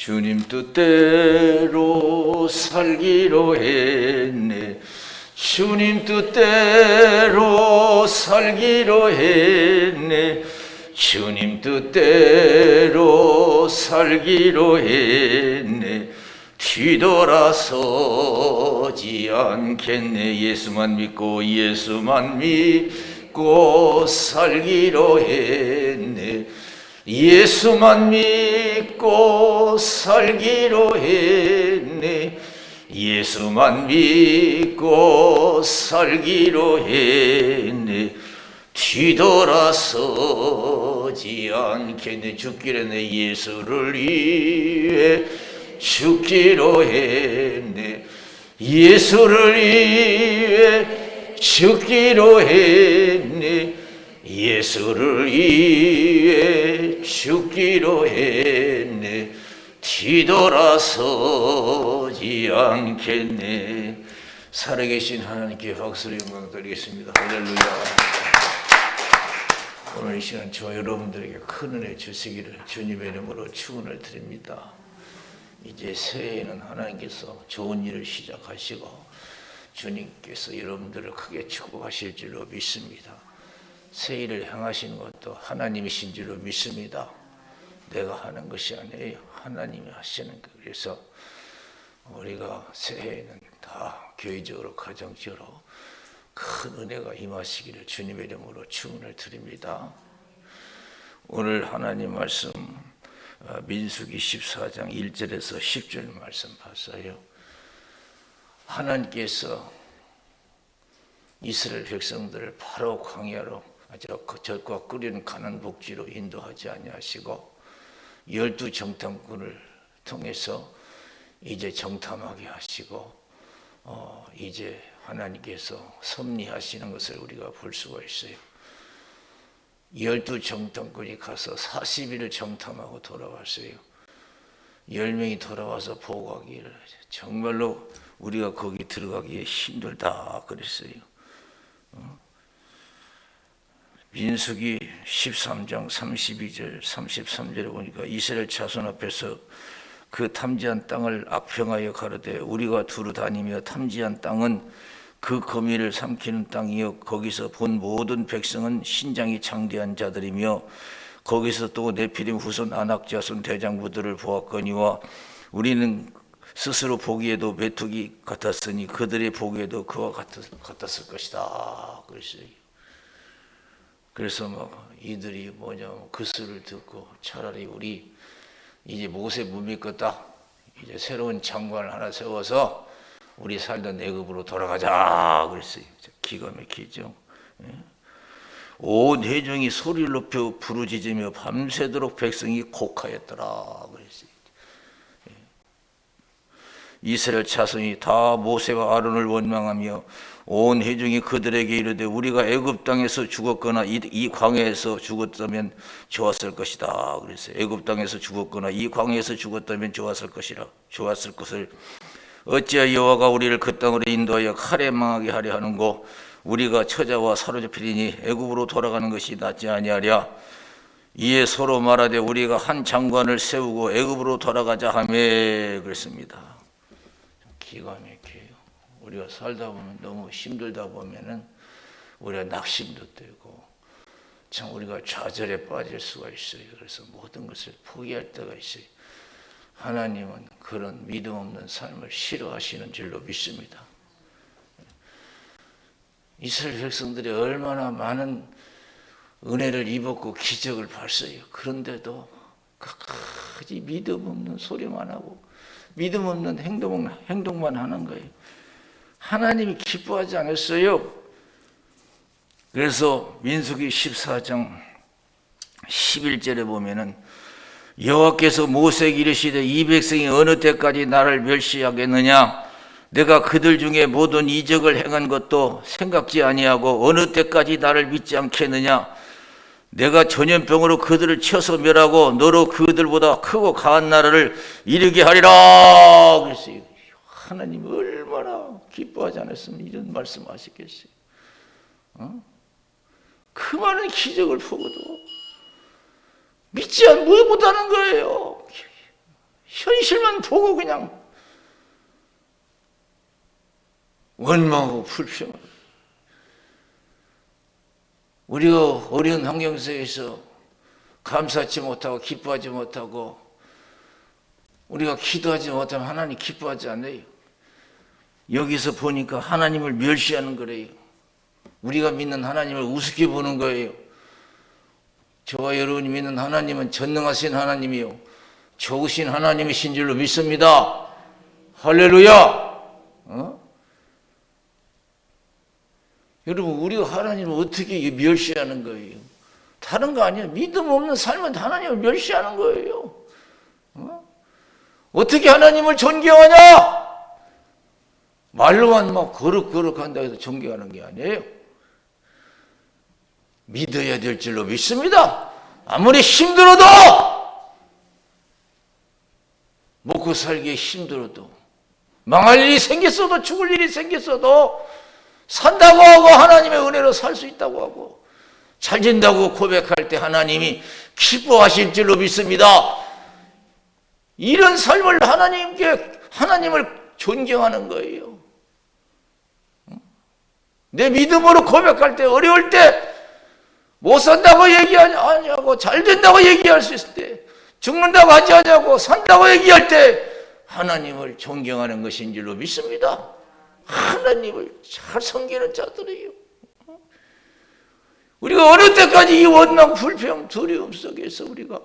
주님 뜻대로 살기로 했네. 주님 뜻대로 살기로 했네. 주님 뜻대로 살기로 했네. 뒤돌아서지 않겠네. 예수만 믿고 살기로 했네. 예수만 믿고 살기로 했네. 예수만 믿고 살기로 했네. 뒤돌아서지 않겠네. 죽기로 했네. 예수를 위해 죽기로 했네. 예수를 위해 죽기로 했네. 예수를 위해 죽기로 했네. 뒤돌아서지 않겠네. 살아계신 하나님께 박수로 영광 드리겠습니다. 할렐루야. 오늘 이 시간 저 여러분들에게 큰 은혜 주시기를 주님의 이름으로 축원을 드립니다. 이제 새해에는 하나님께서 좋은 일을 시작하시고 주님께서 여러분들을 크게 축복하실 줄로 믿습니다. 새해를 향하시는 것도 하나님이신 줄로 믿습니다. 내가 하는 것이 아니에요. 하나님이 하시는 거. 그래서 우리가 새해에는 다 교회적으로 가정적으로 큰 은혜가 임하시기를 주님의 이름으로 축원을 드립니다. 오늘 하나님 말씀 민수기 14장 1절에서 10절 말씀 봤어요. 하나님께서 이스라엘 백성들을 바로 광야로 젖과 끓이는 가난 복지로 인도하지 아니하시고 12 정탐꾼을 통해서 이제 정탐하게 하시고 이제 하나님께서 섭리하시는 것을 우리가 볼 수가 있어요. 12 정탐꾼이 가서 40일을 정탐하고 돌아왔어요. 10명이 돌아와서 보고하기를 정말로 우리가 거기 들어가기에 힘들다 그랬어요. 민수기 13장 32절 33절에 보니까 이스라엘 자손 앞에서 그 탐지한 땅을 악평하여 가로되 우리가 두루 다니며 탐지한 땅은 그 거미를 삼키는 땅이요 거기서 본 모든 백성은 신장이 장대한 자들이며 거기서 또 네피림 후손 아낙 자손 대장부들을 보았거니와 우리는 스스로 보기에도 메뚜기 같았으니 그들의 보기에도 그와 같았을 것이다 그랬어요. 그래서 이들이 그 수를 듣고 차라리 우리 이제 모세 못 믿겠다. 이제 새로운 장관을 하나 세워서 우리 살던 애굽으로 돌아가자 그랬어요. 기가 막히죠. 온 회중이 소리를 높여 부르짖으며 밤새도록 백성이 곡하였더라 그랬어요. 이스라엘 자손이 다 모세와 아론을 원망하며 온 회중이 그들에게 이르되 우리가 애굽 땅에서 죽었거나 이 광야에서 죽었다면 좋았을 것이다 그랬어요. 애굽 땅에서 죽었거나 이 광야에서 죽었다면 좋았을 것을 어찌하여 여호와가 우리를 그 땅으로 인도하여 칼에 망하게 하려 하는고 우리가 처자와 사로잡히리니 애굽으로 돌아가는 것이 낫지 아니하랴. 이에 서로 말하되 우리가 한 장관을 세우고 애굽으로 돌아가자 하며 그랬습니다. 기가 막혀요. 우리가 살다 보면 너무 힘들다 보면은 우리가 낙심도 되고 참 우리가 좌절에 빠질 수가 있어요. 그래서 모든 것을 포기할 때가 있어요. 하나님은 그런 믿음 없는 삶을 싫어하시는 줄로 믿습니다. 이스라엘 백성들이 얼마나 많은 은혜를 입었고 기적을 봤어요. 그런데도 끝까지 믿음 없는 소리만 하고 믿음 없는 행동만 하는 거예요. 하나님이 기뻐하지 않았어요. 그래서 민수기 14장 11절에 보면은 여호와께서 모세에게 이르시되 이 백성이 어느 때까지 나를 멸시하겠느냐. 내가 그들 중에 모든 이적을 행한 것도 생각지 아니하고 어느 때까지 나를 믿지 않겠느냐. 내가 전염병으로 그들을 쳐서 멸하고 너로 그들보다 크고 강한 나라를 이루게 하리라 그랬어요. 하나님 얼마나 기뻐하지 않았으면 이런 말씀하셨겠어요. 그 많은 기적을 보고도 믿지 못하는 거예요. 현실만 보고 그냥 원망하고 불평하고, 우리가 어려운 환경 속에서 감사하지 못하고 기뻐하지 못하고 우리가 기도하지 못하면 하나님 기뻐하지 않아요. 여기서 보니까 하나님을 멸시하는 거래요. 우리가 믿는 하나님을 우습게 보는 거예요. 저와 여러분이 믿는 하나님은 전능하신 하나님이요 좋으신 하나님이신 줄로 믿습니다. 할렐루야. 여러분, 우리가 하나님을 어떻게 멸시하는 거예요? 다른 거 아니에요. 믿음 없는 삶은 하나님을 멸시하는 거예요. 어떻게 하나님을 존경하냐? 말로만 막 거룩거룩한다 해서 존경하는 게 아니에요. 믿어야 될 줄로 믿습니다. 아무리 힘들어도, 먹고 살기에 힘들어도, 망할 일이 생겼어도, 죽을 일이 생겼어도 산다고 하고 하나님의 은혜로 살 수 있다고 하고 잘 된다고 고백할 때 하나님이 기뻐하실 줄로 믿습니다. 이런 삶을 하나님을 존경하는 거예요. 내 믿음으로 고백할 때, 어려울 때 못 산다고 얘기하냐고, 잘 된다고 얘기할 수 있을 때, 죽는다고 하지 않냐고, 산다고 얘기할 때 하나님을 존경하는 것인 줄로 믿습니다. 하나님을 잘 섬기는 자들이에요. 우리가 어느 때까지 이 원망, 불평, 두려움 속에서 우리가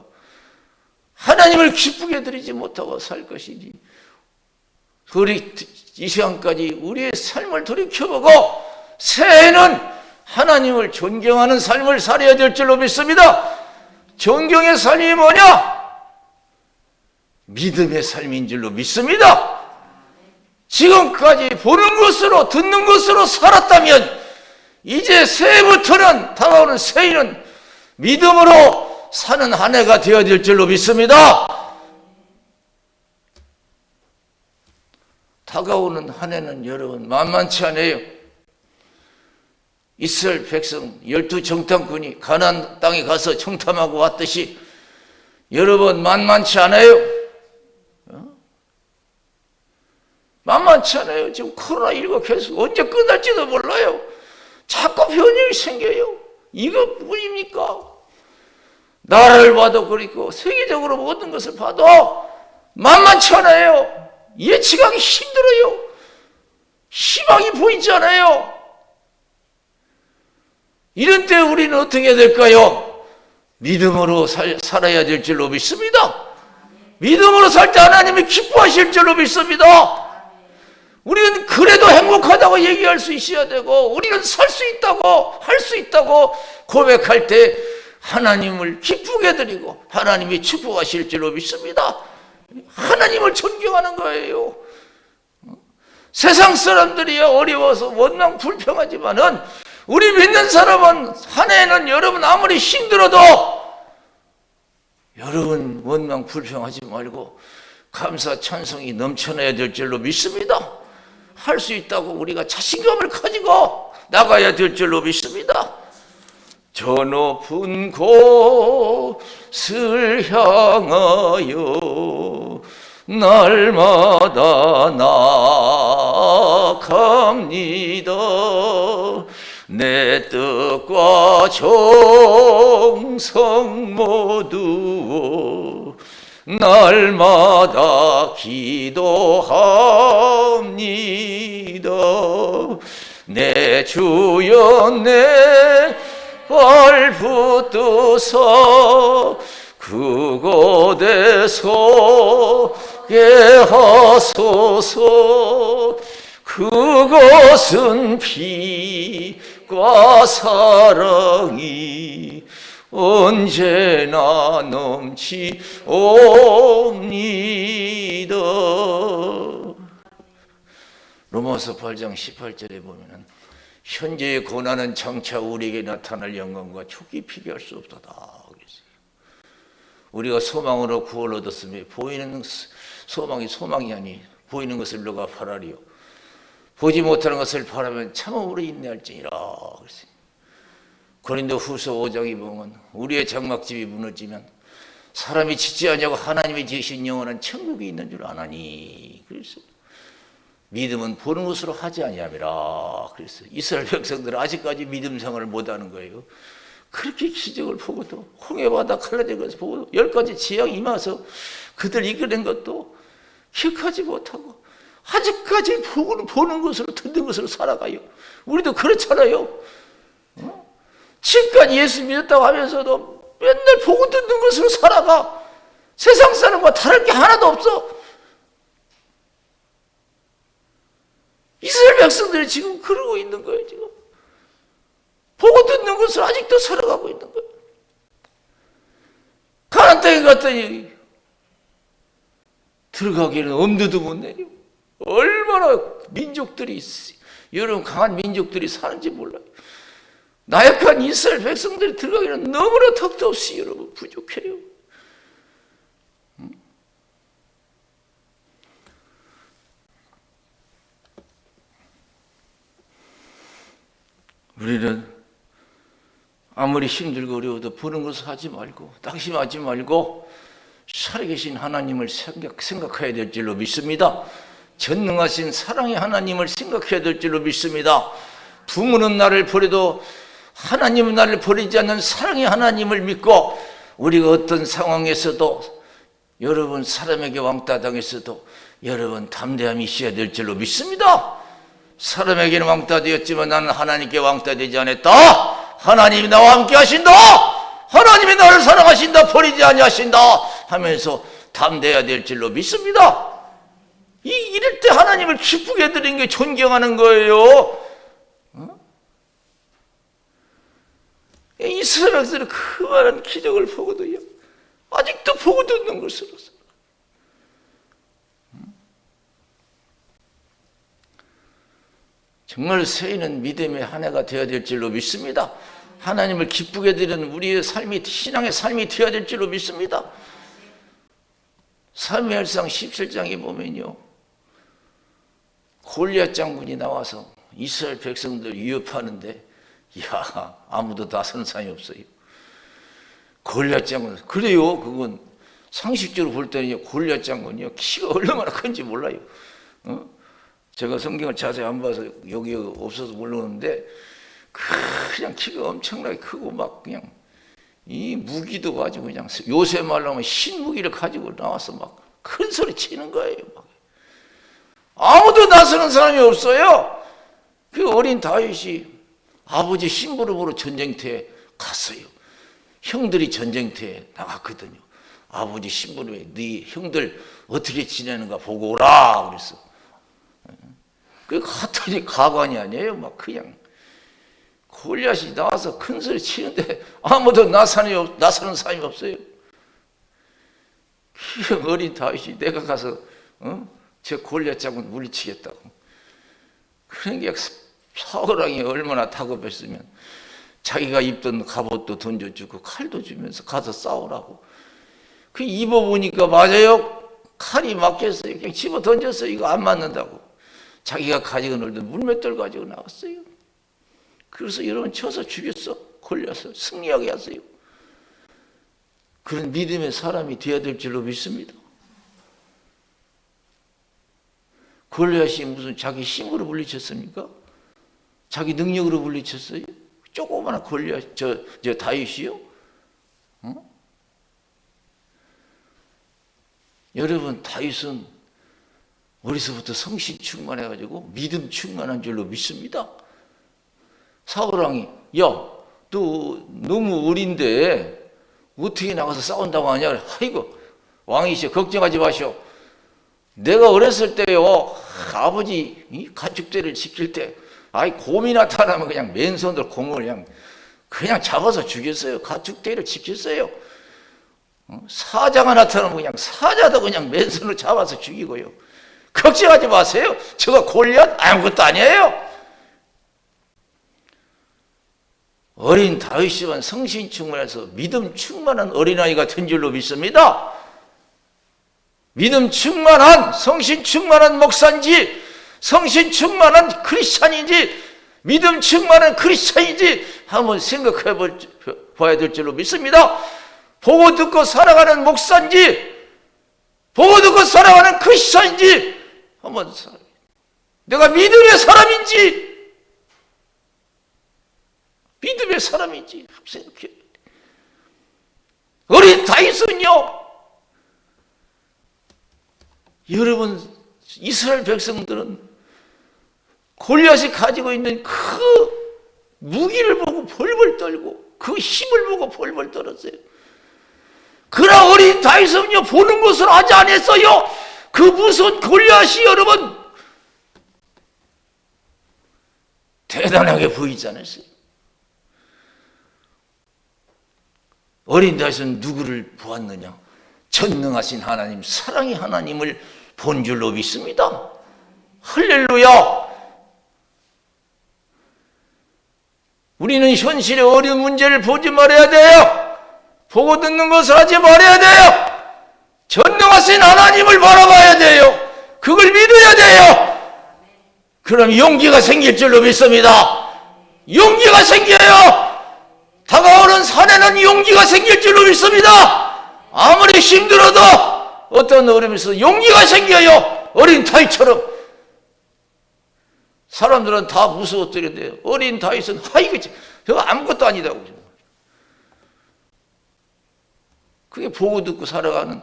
하나님을 기쁘게 드리지 못하고 살 것이지, 우리 이 시간까지 우리의 삶을 돌이켜보고 새해에는 하나님을 존경하는 삶을 살아야 될 줄로 믿습니다. 존경의 삶이 뭐냐? 믿음의 삶인 줄로 믿습니다. 지금까지 보는 것으로 듣는 것으로 살았다면 이제 새해부터는, 다가오는 새해는 믿음으로 사는 한 해가 되어야 될 줄로 믿습니다. 다가오는 한 해는 여러분 만만치 않아요. 이스라엘 백성 12정탐꾼이 가나안 땅에 가서 정탐하고 왔듯이 여러분 만만치 않아요. 만만치 않아요. 지금 코로나19가 계속 언제 끝날지도 몰라요. 자꾸 변형이 생겨요. 이거 뭐입니까? 나라를 봐도 그렇고 세계적으로 모든 것을 봐도 만만치 않아요. 예측하기 힘들어요. 희망이 보이지 않아요. 이런 때 우리는 어떻게 해야 될까요? 믿음으로 살아야 될 줄로 믿습니다. 믿음으로 살 때 하나님이 기뻐하실 줄로 믿습니다. 우리는 그래도 행복하다고 얘기할 수 있어야 되고, 우리는 살 수 있다고, 할 수 있다고 고백할 때 하나님을 기쁘게 드리고 하나님이 축복하실 줄로 믿습니다. 하나님을 존경하는 거예요. 세상 사람들이 어려워서 원망 불평하지만은 우리 믿는 사람은 한 해는 여러분 아무리 힘들어도 여러분 원망 불평하지 말고 감사 찬송이 넘쳐나야 될 줄로 믿습니다. 할 수 있다고 우리가 자신감을 가지고 나가야 될 줄로 믿습니다. 저 높은 곳을 향하여 날마다 나아갑니다. 내 뜻과 정성 모두 날마다 기도합니다. 내 주여 내 발 붙드사 그곳에 서게 하소서. 그것은 피과 사랑이 언제나 넘치옵니다. 로마서 8장 18절에 보면은 현재의 고난은 장차 우리에게 나타날 영광과 촉이 비교할 수 없도다. 우리가 소망으로 구원을 얻었으며 보이는 소망이 아니 보이는 것을 너가 바라리요 보지 못하는 것을 바라면 참음으로 인내할지니라. 고린도 후서 5장에 보면 우리의 장막집이 무너지면 사람이 짓지 않냐고 하나님이 지으신 영원한 천국이 있는 줄 아나니. 그래서 믿음은 보는 것으로 하지 아니함이라. 그래서 이스라엘 백성들은 아직까지 믿음 생활을 못하는 거예요. 그렇게 기적을 보고도 홍해바다 갈라진 것을 보고도 10가지 재앙이 임해서 그들 이겨낸 것도 기억하지 못하고 아직까지 보는 것으로 듣는 것으로 살아가요. 우리도 그렇잖아요. 지금까지 예수 믿었다고 하면서도 맨날 보고 듣는 것으로 살아가. 세상 사람과 다를 게 하나도 없어. 이스라엘 백성들이 지금 그러고 있는 거예요. 지금 보고 듣는 것을 아직도 살아가고 있는 거예요. 가나안 땅에 갔더니 들어가기에는 엄두도 못 내요. 얼마나 민족들이 여러분 강한 민족들이 사는지 몰라요. 나약한 이스라엘 백성들이 들어가기에는 너무나 턱도 없이 여러분 부족해요. 우리는 아무리 힘들고 어려워도 보는 것을 하지 말고 낙심하지 말고 살아계신 하나님을 생각해야 될 줄로 믿습니다. 전능하신 사랑의 하나님을 생각해야 될 줄로 믿습니다. 부모는 나를 버려도 하나님은 나를 버리지 않는 사랑의 하나님을 믿고 우리가 어떤 상황에서도 여러분 사람에게 왕따 당했어도 여러분 담대함이 있어야 될 줄로 믿습니다. 사람에게는 왕따 되었지만 나는 하나님께 왕따 되지 않았다. 하나님이 나와 함께 하신다. 하나님이 나를 사랑하신다. 버리지 아니하신다 하면서 담대해야 될 줄로 믿습니다. 이럴 때 하나님을 기쁘게 해드리는 게 존경하는 거예요. 이스라엘 백성들은 그 많은 기적을 보고도요 아직도 보고 듣는 것으로 정말 새해는 믿음의 한 해가 되어야 될 줄로 믿습니다. 하나님을 기쁘게 드리는 우리의 삶이 신앙의 삶이 되어야 될 줄로 믿습니다. 사무엘상 17장에 보면요 골리앗 장군이 나와서 이스라엘 백성들 위협하는데 야 아무도 나서는 사람이 없어요. 골리앗 장군 그래요. 그건 상식적으로 볼 때는 골리앗 장군이요 키가 얼마나 큰지 몰라요. 제가 성경을 자세히 안 봐서 여기 없어서 모르는데 그냥 키가 엄청나게 크고 막 그냥 이 무기도 가지고 그냥 요새 말로 하면 신무기를 가지고 나와서 막 큰 소리 치는 거예요. 막. 아무도 나서는 사람이 없어요. 그 어린 다윗이 아버지 심부름으로 전쟁터에 갔어요. 형들이 전쟁터에 나갔거든요. 아버지 심부름에 네 형들 어떻게 지내는가 보고 오라 그랬어. 그 갔더니 가관이 아니에요. 막 그냥 골리앗이 나와서 큰 소리 치는데 아무도 나서는 사람이 없어요. 어린 다윗이 내가 가서 저 골리앗 장군 물리치겠다고. 그런 게 사울왕이 얼마나 다급했으면 자기가 입던 갑옷도 던져주고 칼도 주면서 가서 싸우라고. 그 입어보니까 맞아요. 칼이 맞겠어요. 그냥 집어 던졌어요. 이거 안 맞는다고. 자기가 가지고 놀던 물맷돌 가지고 나왔어요. 그래서 여러분 쳐서 죽였어. 골리앗을 승리하게 하세요. 그런 믿음의 사람이 되어야 될 줄로 믿습니다. 골리앗이 무슨 자기 힘으로 물리쳤습니까? 자기 능력으로 물리쳤어요? 조그마한 골리앗 저 다윗이요? 여러분 다윗은 어디서부터 성신 충만해가지고 믿음 충만한 줄로 믿습니다. 사울왕이 야, 너 너무 어린데 어떻게 나가서 싸운다고 하냐? 아이고 왕이시여 걱정하지 마시오. 내가 어렸을 때요 아버지 가축대를 지킬 때 곰이 나타나면 그냥 맨손으로 곰을 그냥 잡아서 죽였어요. 가축대를 지켰어요. 사자가 나타나면 그냥 사자도 그냥 맨손으로 잡아서 죽이고요. 걱정하지 마세요. 저가 골리앗 아무것도 아니에요. 어린 다윗이만 성신 충만해서 믿음 충만한 어린아이가 된 줄로 믿습니다. 믿음 충만한 성신 충만한 목사인지 성신 충만한 크리스찬인지 믿음 충만한 크리스찬인지 한번 생각해 봐야 될 줄로 믿습니다. 보고 듣고 살아가는 목사인지 보고 듣고 살아가는 크리스천인지 한번 내가 믿음의 사람인지 한번 생각해. 어린 다윗은요, 여러분 이스라엘 백성들은 골리앗이 가지고 있는 그 무기를 보고 벌벌 떨고 그 힘을 보고 벌벌 떨었어요. 그러나 어린 다윗은요, 보는 것을 하지 않았어요. 그 무서운 골리앗이 여러분 대단하게 보이지 않았어요. 어린 다윗은 누구를 보았느냐? 전능하신 하나님, 사랑의 하나님을 본 줄로 믿습니다. 할렐루야. 우리는 현실의 어려운 문제를 보지 말아야 돼요. 보고 듣는 것을 하지 말아야 돼요. 전능하신 하나님을 바라봐야 돼요. 그걸 믿어야 돼요. 그럼 용기가 생길 줄로 믿습니다. 용기가 생겨요. 다가오는 산에는 용기가 생길 줄로 믿습니다. 아무리 힘들어도 어떤 어려움에서 용기가 생겨요. 어린 다윗처럼. 사람들은 다 무서웠더래요. 어린 다윗은 아이고 저거 아무것도 아니다고. 그게 보고 듣고 살아가는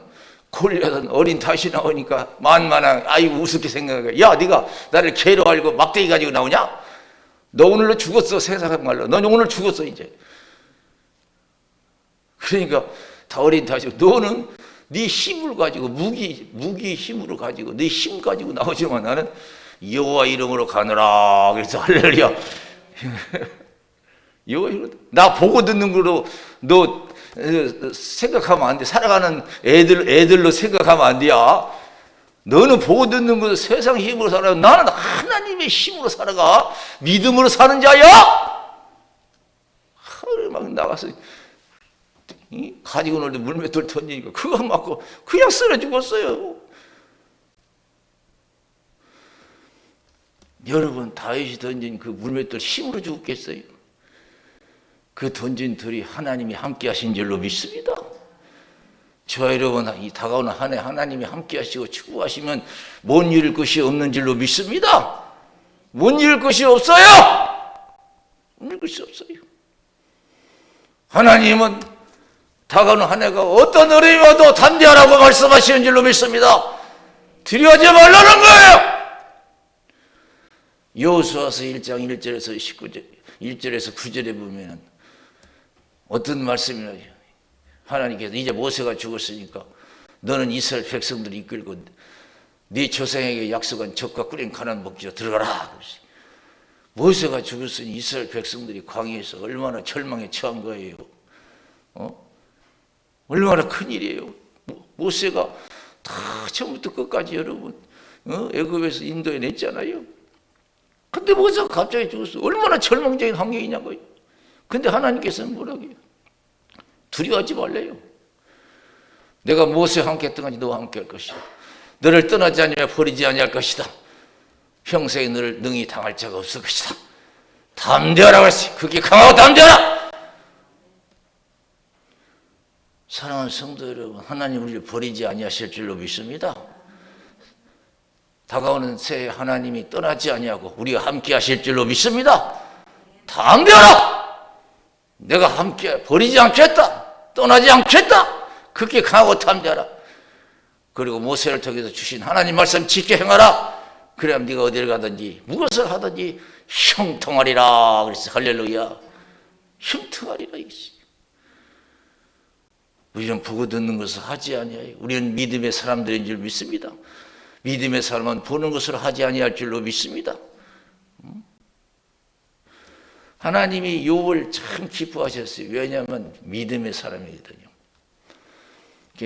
골리앗은 어린 다윗이 나오니까 만만한 아이고 우습게 생각해. 야, 네가 나를 개로 알고 막대기 가지고 나오냐? 너 오늘로 죽었어. 세상 말로 너 오늘 죽었어 이제. 그러니까 다 어린 다윗이 너는 네 힘을 가지고 무기 힘으로 가지고 네 힘 가지고 나오지만 나는 여호와 이름으로 가노라. 그래서 할렐루야. 여호와 이름 나 보고 듣는 거로 너 생각하면 안 돼. 살아가는 애들로 생각하면 안 돼야. 너는 보고 듣는 것을 세상 힘으로 살아. 나는 하나님의 힘으로 살아가. 믿음으로 사는 자야. 하루 막 나가서 가지고 놀때 물맷돌 던지니까 그거 맞고 그냥 쓰러 죽었어요. 여러분 다윗이 던진 그 물맷돌 힘으로 죽었겠어요? 그 던진 돌이 하나님이 함께 하신 줄로 믿습니다. 저 여러분 이 다가오는 한 해 하나님이 함께 하시고 축복하시면 못 이룰 것이 없는 줄로 믿습니다. 못 이룰 것이 없어요. 못 이룰 것이 없어요. 하나님은 다가오는 한 해가 어떤 어려움이 와도 담대하라고 말씀하시는 줄로 믿습니다. 두려워하지 말라는 거예요. 여호수아서 1장 1절에서 19절 1절에서 9절에 보면 어떤 말씀이냐. 하나님께서 이제 모세가 죽었으니까 너는 이스라엘 백성들을 이끌고 네 조상에게 약속한 적과 꿀인 가나안 목지로 들어가라. 모세가 죽었으니 이스라엘 백성들이 광야에서 얼마나 절망에 처한 거예요. 얼마나 큰일이에요. 모세가 다 처음부터 끝까지 여러분 애굽에서 인도에 냈잖아요. 근데 모세가 갑자기 죽었어. 얼마나 절망적인 환경이냐고요. 근데 하나님께서는 뭐라고 해요? 두려워하지 말래요. 내가 모세와 함께 했던 것이 너와 함께 할 것이다. 너를 떠나지 않으며 버리지 아니할 것이다. 평생에 너를 능히 당할 자가 없을 것이다. 담대하라고 했어요. 그게 강하고 담대하라. 사랑하는 성도 여러분, 하나님 우리를 버리지 아니하실 줄로 믿습니다. 다가오는 새해 하나님이 떠나지 아니하고 우리가 함께 하실 줄로 믿습니다. 담대하라. 내가 함께 버리지 않겠다. 떠나지 않겠다. 그렇게 강하고 담대하라. 그리고 모세를 통해서 주신 하나님 말씀 지켜 행하라. 그래야 네가 어디를 가든지 무엇을 하든지 형통하리라. 그래서 할렐루야. 형통하리라. 우리는 보고 듣는 것을 하지 아니하여 우리는 믿음의 사람들인 줄 믿습니다. 믿음의 사람은 보는 것을 하지 아니할 줄로 믿습니다. 하나님이 욥을 참 기뻐하셨어요. 왜냐하면 믿음의 사람이거든요.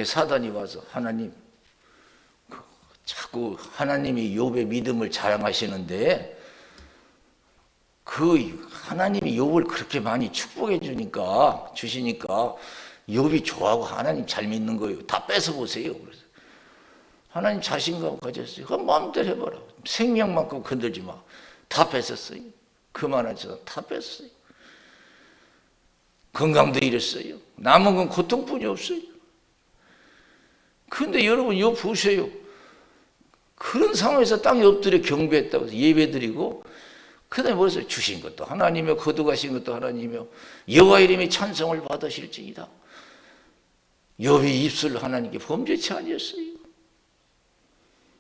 사단이 와서 하나님 자꾸 하나님이 욥의 믿음을 자랑하시는데 그 하나님이 욥을 그렇게 많이 축복해 주시니까 욥이 좋아하고 하나님 잘 믿는 거예요. 다 뺏어 보세요. 그래서 하나님 자신감 가졌어요. 그럼 마음대로 해봐라. 생명만큼 건들지 마. 다 뺏었어요. 그만하지 다 뺐어요. 건강도 잃었어요. 남은 건 고통뿐이 없어요. 그런데 여러분 이거 보세요. 그런 상황에서 땅에 엎드려 경배했다고 해서 예배드리고 그 다음에 뭐였어요? 주신 것도 하나님이며 거두가신 것도 하나님이며 여호와 이름의 찬송을 받으실지이다. 욥이 입술을 하나님께 범죄치 아니었어요.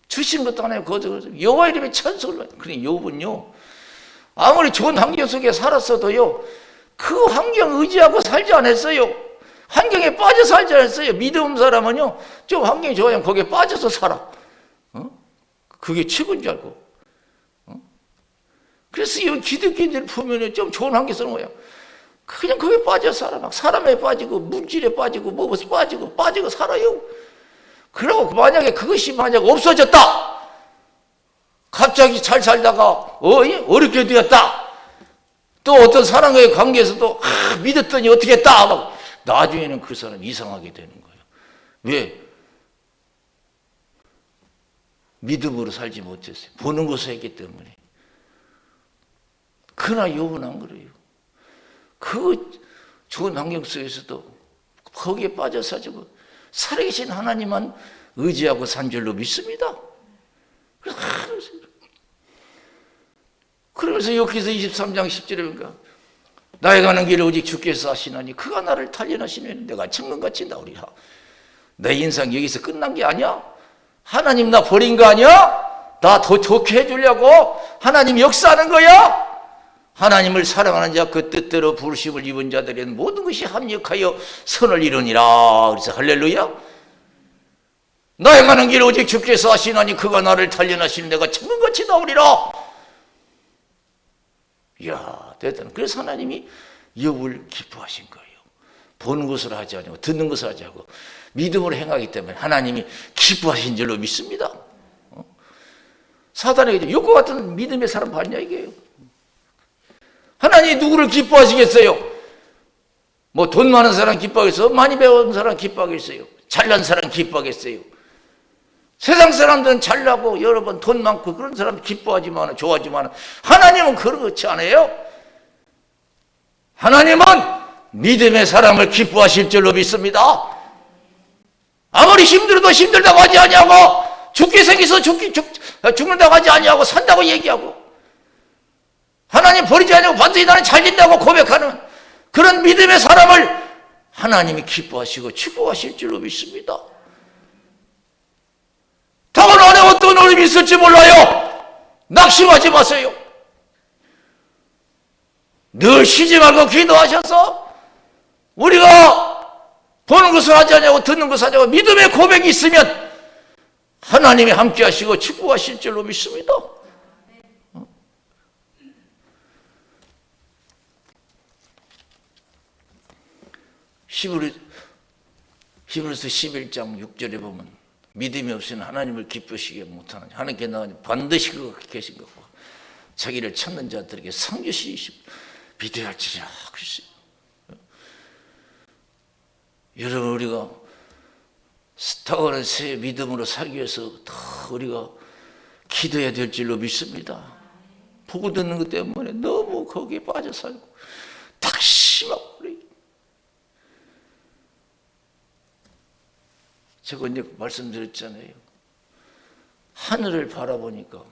주신 것도 하나님 거두가신 여호와 이름의 찬송을 받으. 그러니 욥은요 아무리 좋은 환경 속에 살았어도요 그 환경 의지하고 살지 않았어요. 환경에 빠져 살지 않았어요. 믿음 없는 사람은요 좀 환경이 좋아요 거기에 빠져서 살아. 그게 최고인 줄 알고. 그래서 이 기독교인들 보면은 좀 좋은 환경 쓰는 거야. 그냥 거기에 빠져 살아. 막 사람에 빠지고 물질에 빠지고 뭐에 빠지고 살아요. 그리고 만약에 그것이 만약 없어졌다. 갑자기 잘 살다가 어렵게 되었다. 또 어떤 사람과의 관계에서도 믿었더니 어떻게 했다. 막 나중에는 그 사람 이상하게 되는 거예요. 왜? 믿음으로 살지 못했어요. 보는 것을 했기 때문에. 그러나 욥은 안 그래요. 그 좋은 환경 속에서도 거기에 빠져 살고 살아계신 하나님만 의지하고 산 줄로 믿습니다. 그러면서 여기서 23장 10절에 보니까 나의 가는 길을 오직 주께서 하시나니 그가 나를 단련하시면 내가 천근같이 나오리라. 내 인생 여기서 끝난 게 아니야. 하나님 나 버린 거 아니야? 나 더 좋게 해주려고 하나님 역사하는 거야? 하나님을 사랑하는 자 그 뜻대로 부르심을 입은 자들은 모든 것이 합력하여 선을 이루니라. 그래서 할렐루야. 나의 가는 길 오직 주께서 하시나니 그가 나를 단련하시는 내가 천근같이 나오리라. 이야 대단한. 그래서 하나님이 욥을 기뻐하신 거예요. 보는 것을 하지 않고 듣는 것을 하지 않고 믿음으로 행하기 때문에 하나님이 기뻐하신 줄로 믿습니다. 사단에게 욥과 같은 믿음의 사람 봤냐 이게요. 하나님이 누구를 기뻐하시겠어요? 뭐 돈 많은 사람 기뻐하겠어요? 많이 배운 사람 기뻐하겠어요? 잘난 사람 기뻐하겠어요? 세상 사람들은 잘나고 여러 번 돈 많고 그런 사람 기뻐하지만 좋아하지만 하나님은 그렇지 않아요. 하나님은 믿음의 사람을 기뻐하실 줄로 믿습니다. 아무리 힘들어도 힘들다고 하지 아니하고 죽게 생겨서 죽는다고 하지 아니하고 산다고 얘기하고 하나님 버리지 아니하고 반드시 나는 잘 된다고 고백하는 그런 믿음의 사람을 하나님이 기뻐하시고 축복하실 줄로 믿습니다. 다만 안에 어떤 어려움이 있을지 몰라요. 낙심하지 마세요. 늘 쉬지 말고 기도하셔서 우리가 보는 것을 하지 않냐고 듣는 것을 하지 않고 믿음의 고백이 있으면 하나님이 함께 하시고 축복하실 줄로 믿습니다. 히브리서 11장 6절에 보면 믿음이 없이는 하나님을 기쁘시게 못하는 하나님께 나가니 반드시 그가 계신 것과 자기를 찾는 자들에게 상주시 믿어야 할지라 그랬어요. 여러분 우리가 탁월한 새 믿음으로 살기 위해서 더 우리가 기도해야 될 줄로 믿습니다. 보고 듣는 것 때문에 너무 거기에 빠져 살고 낙심하고 그래요. 제가 이제 말씀드렸잖아요. 하늘을 바라보니까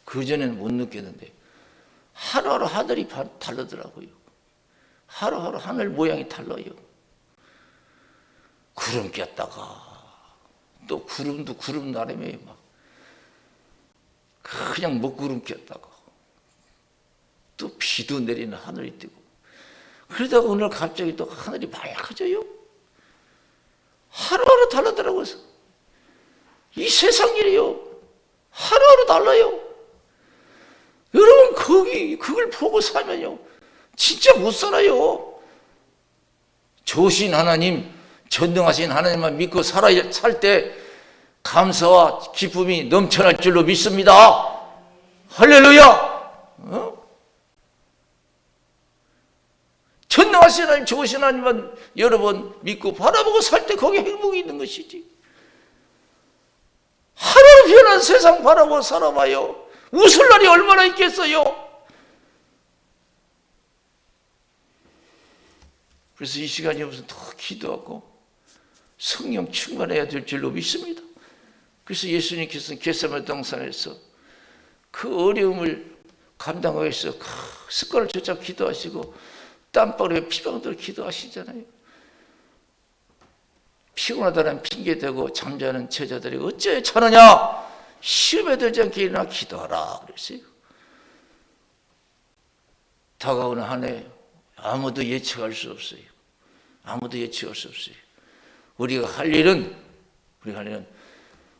그전에는 못 느꼈는데 하루하루 하늘이 다르더라고요. 하루하루 하늘 모양이 달라요. 구름 꼈다가 또 구름도 구름 나름에 막 그냥 먹구름 꼈다가 또 비도 내리는 하늘이 뜨고 그러다가 오늘 갑자기 또 하늘이 맑아져요. 하루하루 다르더라고요. 이 세상 일이요 하루하루 달라요. 여러분 그걸 보고 살면요 진짜 못 살아요. 좋으신 하나님, 전능하신 하나님만 믿고 살 때 감사와 기쁨이 넘쳐날 줄로 믿습니다. 할렐루야. 전능하신 하나님, 좋으신 하나님만 여러분 믿고 바라보고 살 때 거기에 행복이 있는 것이지. 하루로 변한 세상 바라보고 살아봐요. 웃을 날이 얼마나 있겠어요. 그래서 이 시간이 무슨 더 기도하고 성령 충만해야 될 줄로 믿습니다. 그래서 예수님께서는 겟세마네 동산에서 그 어려움을 감당하기 위해서 습관을 쫓아 기도하시고 땀방울에 피방울을 기도하시잖아요. 피곤하다는 핑계대고 잠자는 제자들이 어째 자느냐? 시험에 들지 않게 일어나 기도하라 그랬어요. 다가오는 한 해 아무도 예측할 수 없어요. 아무도 예측할 수 없어요. 우리가 할 일은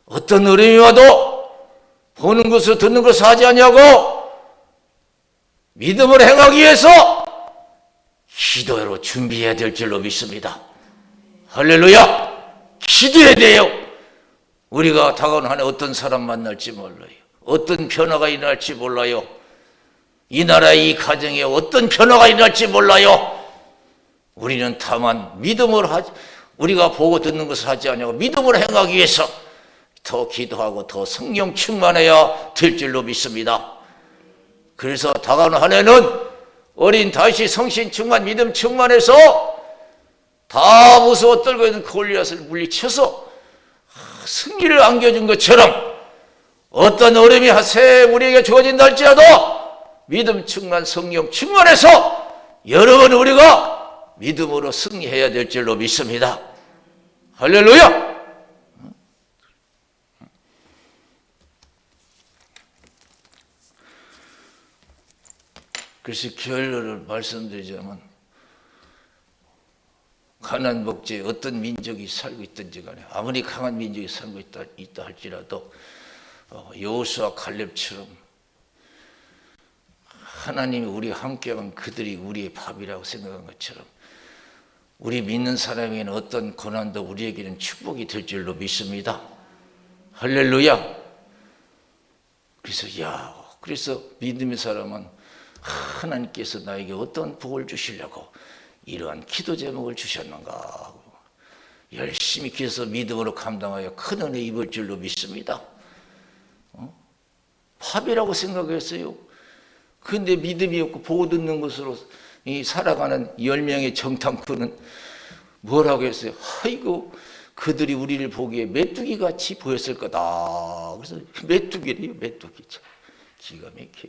어떤 어려움이 와도 보는 것으로 듣는 것을 하지 않냐고 믿음을 행하기 위해서 기도로 준비해야 될 줄로 믿습니다. 할렐루야! 기도해야 돼요. 우리가 다가오는 한 해 어떤 사람 만날지 몰라요. 어떤 변화가 일어날지 몰라요. 이 나라의 이 가정에 어떤 변화가 일어날지 몰라요. 우리는 다만 믿음으로 우리가 보고 듣는 것을 하지 않냐고 믿음으로 행하기 위해서 더 기도하고 더 성령 충만해야 될 줄로 믿습니다. 그래서 다가오는 한 해는 어린 다윗이 성신 충만 믿음 충만해서 다 무서워 떨고 있는 골리앗을 물리쳐서 승리를 안겨준 것처럼 어떤 어려움이 하세 우리에게 주어진다 할지라도 믿음 충만 성령 충만해서 여러분 우리가 믿음으로 승리해야 될 줄로 믿습니다. 할렐루야! 그래서 결론을 말씀드리자면 가나안 복지에 어떤 민족이 살고 있든지 간에 아무리 강한 민족이 살고 있다 할지라도 여호수아 갈렙처럼 하나님이 우리와 함께하면 그들이 우리의 밥이라고 생각한 것처럼 우리 믿는 사람에게는 어떤 고난도 우리에게는 축복이 될 줄로 믿습니다. 할렐루야. 그래서 믿음의 사람은 하나님께서 나에게 어떤 복을 주시려고 이러한 기도 제목을 주셨는가 열심히 기도해서 믿음으로 감당하여 큰 은혜 입을 줄로 믿습니다. 밥이라고 생각했어요. 그런데 믿음이 없고 보고 듣는 것으로 살아가는 10명의 정탐꾼은 뭐라고 했어요? 아이고 그들이 우리를 보기에 메뚜기 같이 보였을 거다. 그래서 메뚜기래요. 메뚜기. 참 기가 막혀.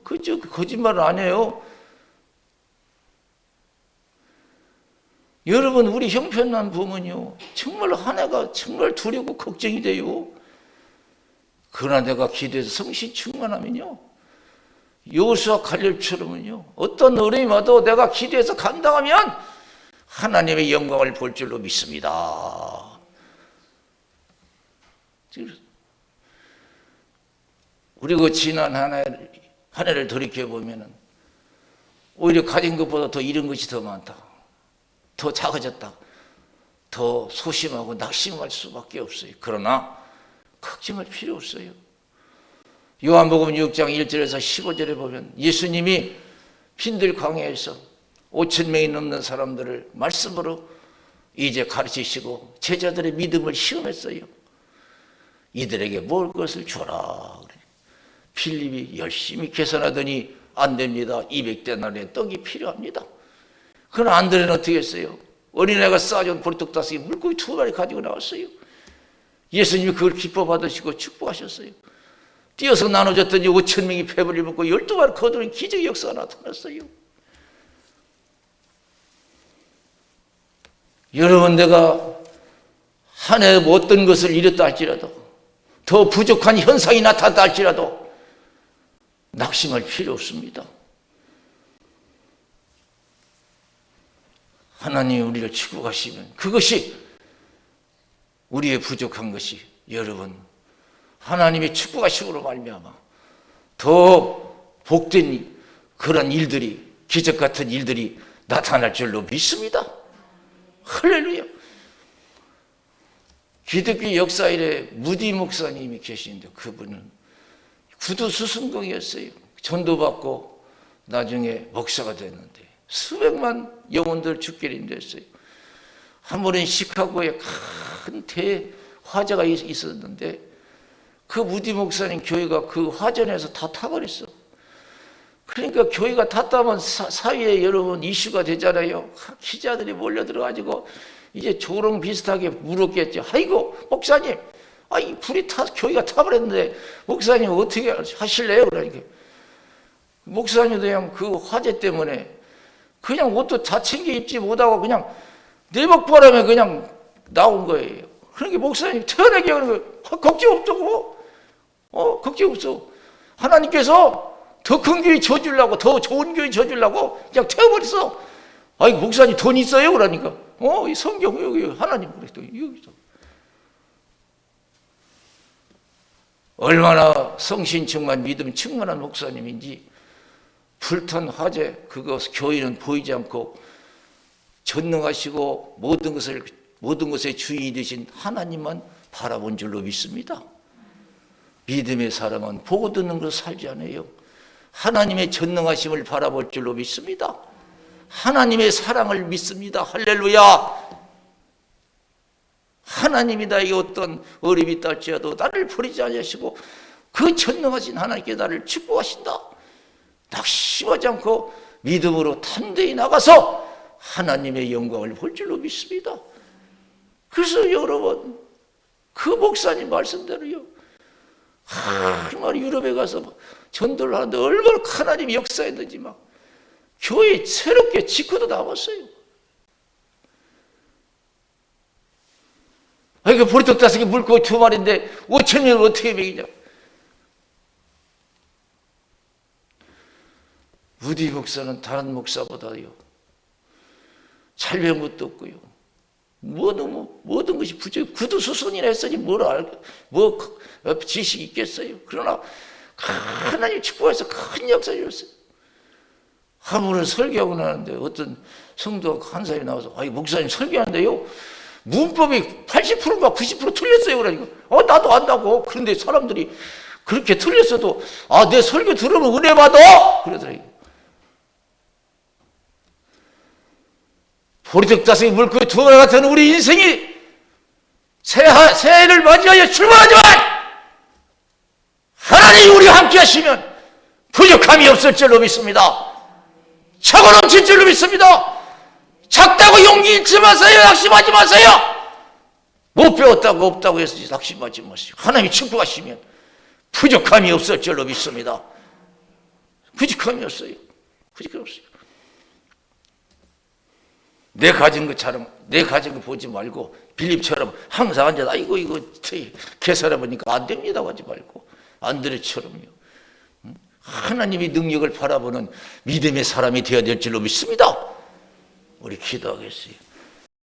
그죠? 거짓말을 안 해요. 여러분 우리 형편만 보면요 정말 한 해가 정말 두렵고 걱정이 돼요. 그러나 내가 기도해서 성신 충만하면요 여호수아 갈렙처럼은요 어떤 어려움이 와도 내가 기도해서 감당하면 하나님의 영광을 볼 줄로 믿습니다. 그리고 지난 한 해를 돌이켜보면 오히려 가진 것보다 더 잃은 것이 더 많다. 더 작아졌다. 더 소심하고 낙심할 수밖에 없어요. 그러나 걱정할 필요 없어요. 요한복음 6장 1절에서 15절에 보면 예수님이 빈들 광야에서 5,000명이 넘는 사람들을 말씀으로 이제 가르치시고 제자들의 믿음을 시험했어요. 이들에게 먹을 것을 줘라. 필립이 열심히 계산하더니 안 됩니다. 200데나리의 떡이 필요합니다. 그러나 안드레는 어떻게 했어요? 어린애가 싸준 보리떡 5개 물고기 2마리 가지고 나왔어요. 예수님이 그걸 기뻐 받으시고 축복하셨어요. 뛰어서 나눠줬더니 5,000명이 배불리 먹고 12마리 거두는 기적의 역사가 나타났어요. 여러분 내가 한 해 어떤 것을 잃었다 할지라도 더 부족한 현상이 나타났다 할지라도 낙심할 필요 없습니다. 하나님이 우리를 축복하시면 그것이 우리의 부족한 것이 여러분 하나님의 축복하심으로 말미암아 더 복된 그런 일들이 기적 같은 일들이 나타날 줄로 믿습니다. 할렐루야. 기독교 역사 이래 무디 목사님이 계시는데 그분은 구두 수순공이었어요. 전도받고 나중에 목사가 됐는데 수백만 영혼들 죽게 인도했어요. 한 번은 시카고에 큰 대화재가 있었는데 그 무디 목사님 교회가 그 화전에서 다 타버렸어. 그러니까 그러니까 교회가 탔다면 사회에 여러분 이슈가 되잖아요. 기자들이 몰려들어가지고 이제 조롱 비슷하게 물었겠죠. 아이고 목사님, 이 불이 교회가 타버렸는데 목사님 어떻게 하실래요? 그러니까 목사님도 그냥 그 화재 때문에 그냥 옷도 다 챙겨 입지 못하고 그냥 내복바람에 그냥 나온 거예요. 그러니까 목사님 태어나게 하는 거 걱정 없다고. 걱정 없어. 하나님께서 더 큰 교회 줘주려고, 더 좋은 교회 줘주려고 그냥 태워버렸어. 아이 목사님 돈 있어요? 그러니까 이 성경 여기 하나님 그랬더니 여기서 얼마나 성신 충만 믿음 충만한 목사님인지 불탄 화재 그거 교회는 보이지 않고 전능하시고 모든 것의 주인이 되신 하나님만 바라본 줄로 믿습니다. 믿음의 사람은 보고 듣는 것으로 살지 않아요. 하나님의 전능하심을 바라볼 줄로 믿습니다. 하나님의 사랑을 믿습니다. 할렐루야. 하나님이 나에게 어떤 어려움이 있다할지라도 나를 버리지 아니하시고 그 전능하신 하나님께 나를 축복하신다. 낙심하지 않고 믿음으로 담대히 나가서 하나님의 영광을 볼 줄로 믿습니다. 그래서 여러분 그 목사님 말씀대로요, 정말 유럽에 가서 전도를 하는데 얼마나 하나님이 역사했는지 막 교회 새롭게 짓고도 남았어요. 그 보리떡 5개 물고기 2마리인데 5,000명을 어떻게 먹이냐. 우리 목사는 다른 목사보다요 잘 배운 것도 없고요, 모든 것이 부족해. 구두수선이나 했으니 뭐 지식이 있겠어요. 그러나 하나님 축복해서 큰 역사를 이뤘어요. 한 번은 설교하고 나는데 어떤 성도가 한 사람이 나와서 목사님 설교하는데요 문법이 80%가 90% 틀렸어요. 그러니까 나도 안다고. 그런데 사람들이 그렇게 틀렸어도 내 설교 들으면 은혜 받아 그러더라고요. 보리떡 5개 물고기 2마리 같은 우리 인생이 새해를 맞이하여 출발하지만 하나님이 우리와 함께 하시면 부족함이 없을 줄로 믿습니다. 차고 넘칠 줄로 믿습니다. 작다고 용기 잃지 마세요. 낙심하지 마세요. 못 배웠다고 없다고 해서 낙심하지 마세요. 하나님이 축복하시면 부족함이 없을 줄로 믿습니다. 부족함이 없어요. 부족함이 없어요. 내 가진 것처럼 내 가진 거 보지 말고 빌립처럼 항상 앉아서 이거 개설해 보니까 안 됩니다 하지 말고 안드레처럼요 하나님의 능력을 바라보는 믿음의 사람이 되어야 될 줄로 믿습니다. 우리 기도하겠어요.